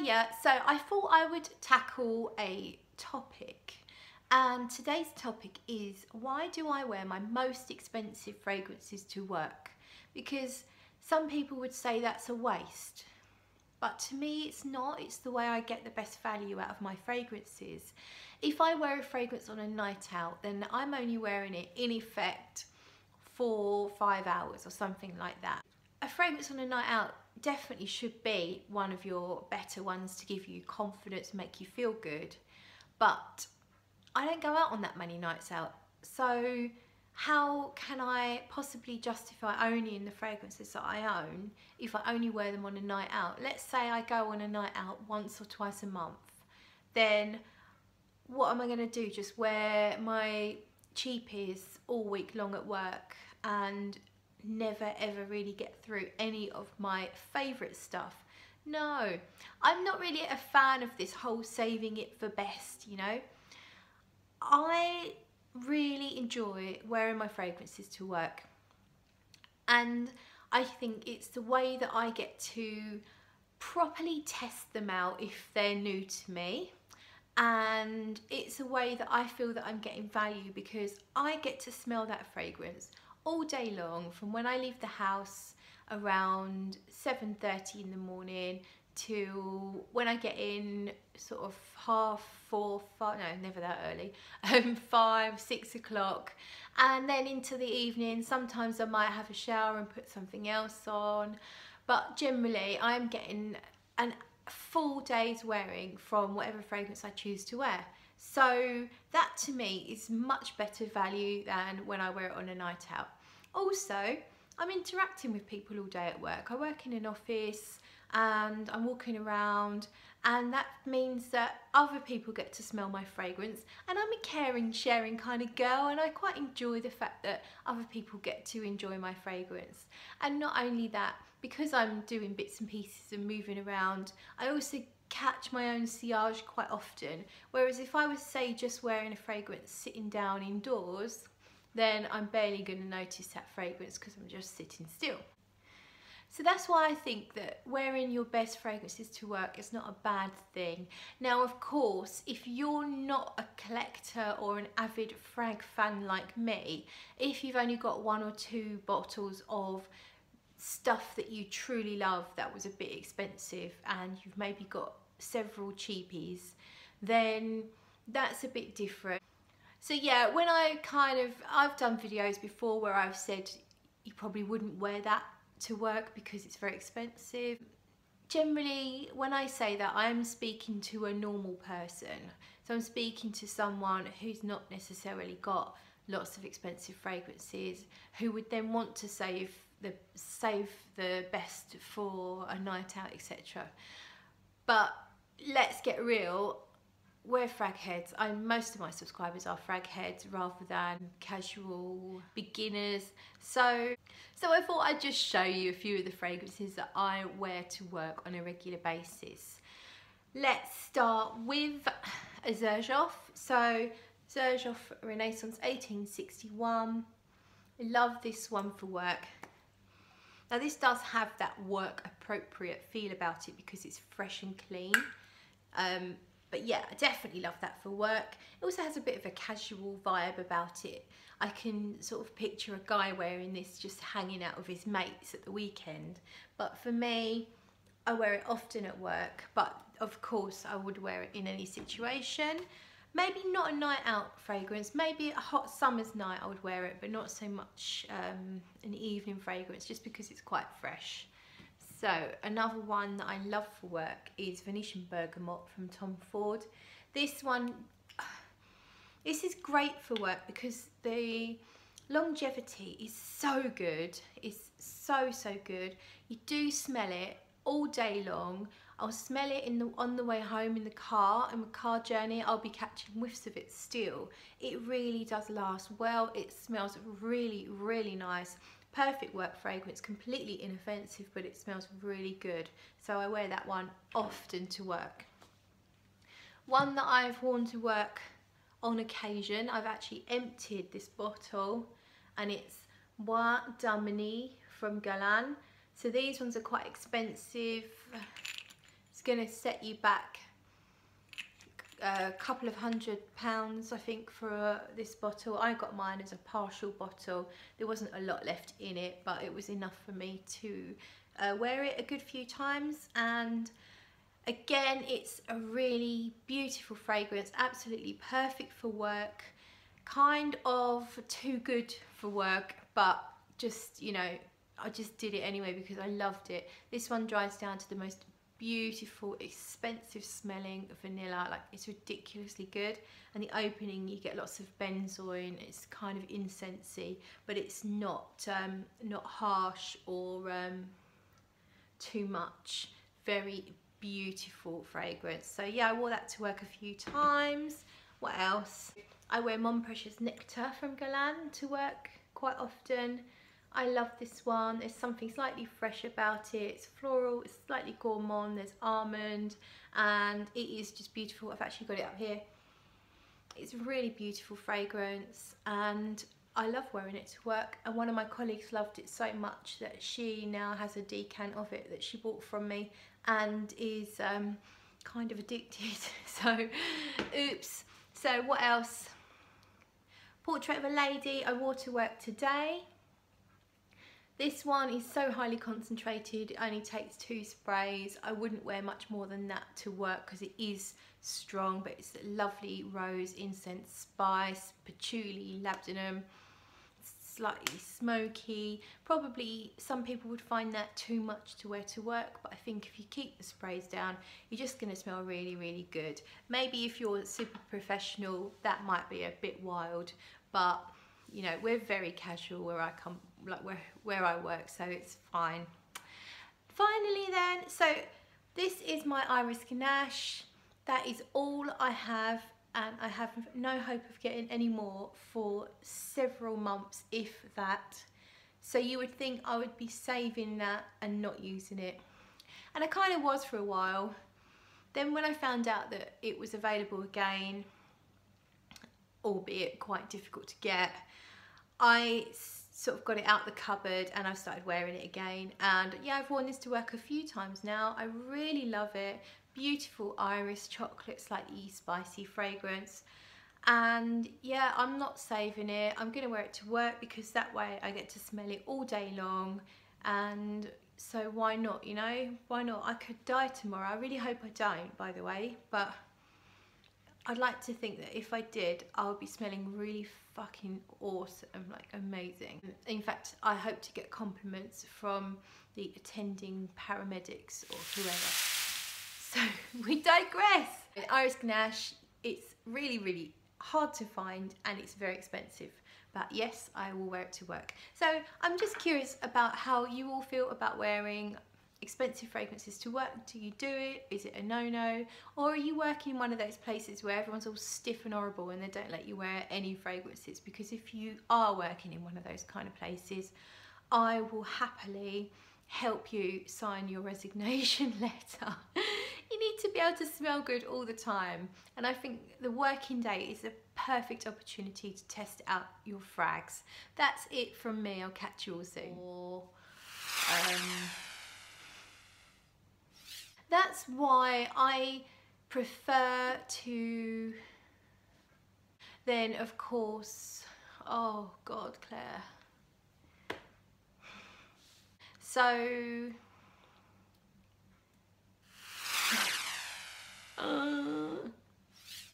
Hiya, so I thought I would tackle a topic, and today's topic is, why do I wear my most expensive fragrances to work? Because some people would say that's a waste, but to me it's not. It's the way I get the best value out of my fragrances. If I wear a fragrance on a night out, then I'm only wearing it in effect for 5 hours or something like that. A fragrance on a night out definitely should be one of your better ones to give you confidence, make you feel good, but I don't go out on that many nights out, so how can I possibly justify owning the fragrances that I own if I only wear them on a night out? Let's say I go on a night out once or twice a month, then what am I going to do? Just wear my cheapies all week long at work and never ever really get through any of my favourite stuff? No, I'm not really a fan of this whole saving it for best, you know. I really enjoy wearing my fragrances to work, and I think it's the way that I get to properly test them out if they're new to me, and it's a way that I feel that I'm getting value because I get to smell that fragrance all day long, from when I leave the house around 7:30 in the morning till when I get in sort of 4:30, 5, no, never that early, 5, 6 o'clock, and then into the evening. Sometimes I might have a shower and put something else on, but generally I'm getting a full day's wearing from whatever fragrance I choose to wear. So that to me is much better value than when I wear it on a night out. Also, I'm interacting with people all day at work. I work in an office and I'm walking around, and that means that other people get to smell my fragrance, and I'm a caring, sharing kind of girl, and I quite enjoy the fact that other people get to enjoy my fragrance. And not only that, because I'm doing bits and pieces and moving around, I also catch my own sillage quite often, whereas if I was, say, just wearing a fragrance sitting down indoors, then I'm barely going to notice that fragrance because I'm just sitting still. So that's why I think that wearing your best fragrances to work is not a bad thing. Now, of course, if you're not a collector or an avid frag fan like me, if you've only got 1 or 2 bottles of stuff that you truly love that was a bit expensive, and you've maybe got several cheapies, then that's a bit different. So yeah, when I've done videos before where I've said you probably wouldn't wear that to work because it's very expensive. Generally, when I say that, I'm speaking to a normal person. So I'm speaking to someone who's not necessarily got lots of expensive fragrances, who would then want to save the best for a night out, etc. But let's get real, we're frag heads. Most of my subscribers are frag heads rather than casual beginners. So I thought I'd just show you a few of the fragrances that I wear to work on a regular basis. Let's start with a Xerjoff. So Xerjoff Renaissance 1861. I love this one for work. Now this does have that work appropriate feel about it because it's fresh and clean. But yeah, I definitely love that for work. It also has a bit of a casual vibe about it. I can sort of picture a guy wearing this just hanging out with his mates at the weekend. But for me, I wear it often at work, but of course I would wear it in any situation. Maybe not a night out fragrance, maybe a hot summer's night I would wear it, but not so much an evening fragrance, just because it's quite fresh. So another one that I love for work is Venetian Bergamot from Tom Ford. This is great for work because the longevity is so good. It's so good. You do smell it all day long. I'll smell it on the way home in the car, in my car journey. I'll be catching whiffs of it still. It really does last well. It smells really nice. Perfect work fragrance, completely inoffensive, but it smells really good. So I wear that one often to work. One that I've worn to work on occasion, I've actually emptied this bottle, and it's Bois d'Harmonie from Guerlain. So these ones are quite expensive. It's going to set you back a couple of £100 I think for this bottle. I got mine as a partial bottle. There wasn't a lot left in it, but it was enough for me to wear it a good few times. And again, it's a really beautiful fragrance, absolutely perfect for work, kind of too good for work, but just, you know, I just did it anyway because I loved it. This one dries down to the most beautiful, expensive smelling vanilla. Like, it's ridiculously good. And the opening, you get lots of benzoin. It's kind of incensey, but it's not not harsh or too much. Very beautiful fragrance. So yeah, I wore that to work a few times. What else? I wear Mon Precious Nectar from Guerlain to work quite often. I love this one. There's something slightly fresh about it. It's floral, it's slightly gourmand, there's almond, and it is just beautiful. I've actually got it up here. It's a really beautiful fragrance, and I love wearing it to work. And one of my colleagues loved it so much that she now has a decant of it that she bought from me and is kind of addicted. So, oops. So what else? Portrait of a Lady I wore to work today. This one is so highly concentrated, it only takes 2 sprays. I wouldn't wear much more than that to work because it is strong, but it's a lovely rose, incense, spice, patchouli, labdanum, slightly smoky. Probably some people would find that too much to wear to work, but I think if you keep the sprays down, you're just going to smell really, really good. Maybe if you're super professional, that might be a bit wild, but you know, we're very casual where I come, like where I work, so it's fine. Finally then, so this is my Iris Ganache. That is all I have, and I have no hope of getting any more for several months, if that. So you would think I would be saving that and not using it. And I kind of was for a while. Then when I found out that it was available again, albeit quite difficult to get, I sort of got it out the cupboard and I've started wearing it again. And yeah, I've worn this to work a few times now. I really love it. Beautiful iris chocolate, slightly spicy fragrance. And yeah, I'm not saving it. I'm going to wear it to work because that way I get to smell it all day long. And so why not, you know? Why not? I could die tomorrow. I really hope I don't, by the way. But I'd like to think that if I did, I would be smelling really fucking awesome, like amazing. In fact, I hope to get compliments from the attending paramedics or whoever. So we digress. Iris Ganache, it's really, really hard to find and it's very expensive. But yes, I will wear it to work. So I'm just curious about how you all feel about wearing expensive fragrances to work. Do you do it? Is it a no-no? Or are you working in one of those places where everyone's all stiff and horrible and they don't let you wear any fragrances? Because if you are working in one of those kind of places, I will happily help you sign your resignation letter. You need to be able to smell good all the time, and I think the working day is a perfect opportunity to test out your frags. That's it from me. I'll catch you all soon. That's why I prefer to then, of course, oh God, Claire. So